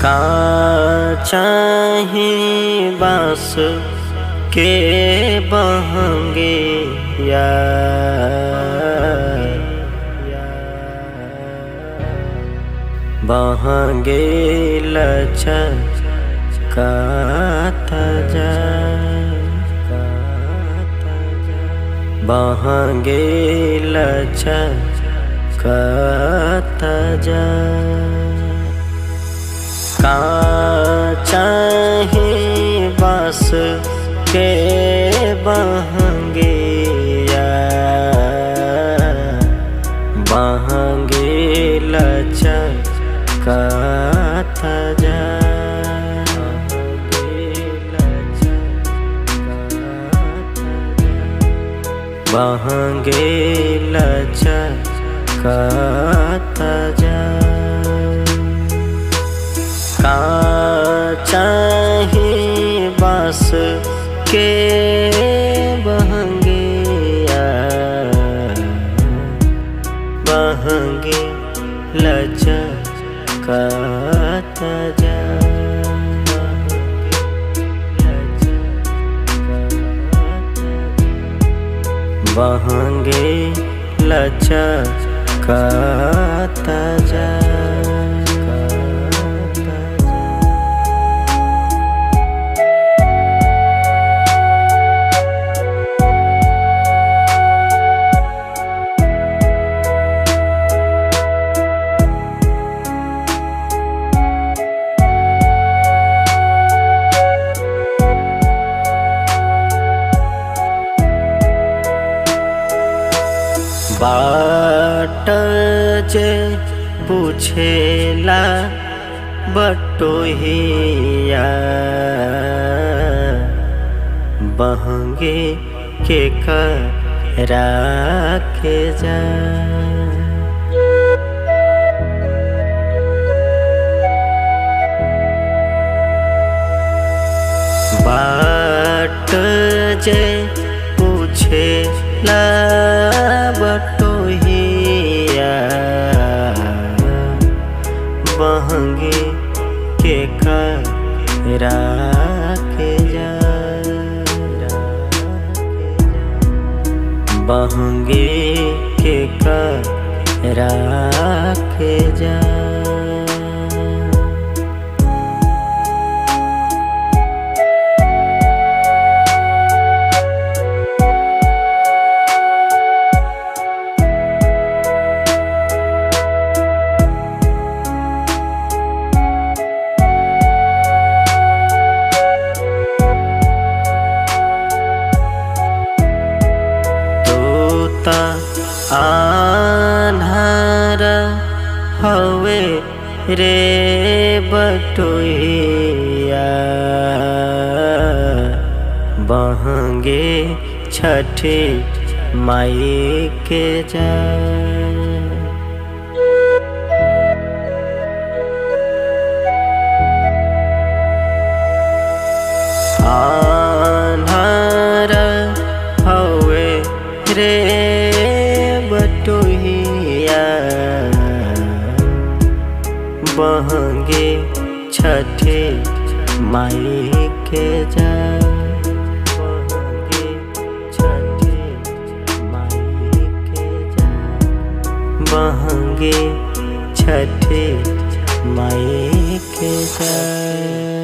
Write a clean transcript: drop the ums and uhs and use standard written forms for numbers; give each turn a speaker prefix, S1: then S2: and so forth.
S1: का चाहे बांस के बहंगे बहंगे लचकाता जाए बहंगे लचकाता जाए। का चाहे बांस के बहंगे बहंगे लचकाता जाए बहंगे लचकाता जाए। का चाहे बांस के बहंगे बहंगे लचकाता जाए बहंगे लचकाता जाए। बाट जे पूछेला बटोहिया बहंगे के करा के जाए। बाट जे पूछेला बटोहिया बहंगे के करा के जाए बहंगे के करा के जाए। आन्हार हवे रे बटोहिया बहंगे छठी माई के जाए। आन्हार हवे रे बटोहिया बहंगे छठी माई के जाए बहंगे छठी माई के जाए बहंगे छठी माई के जाए।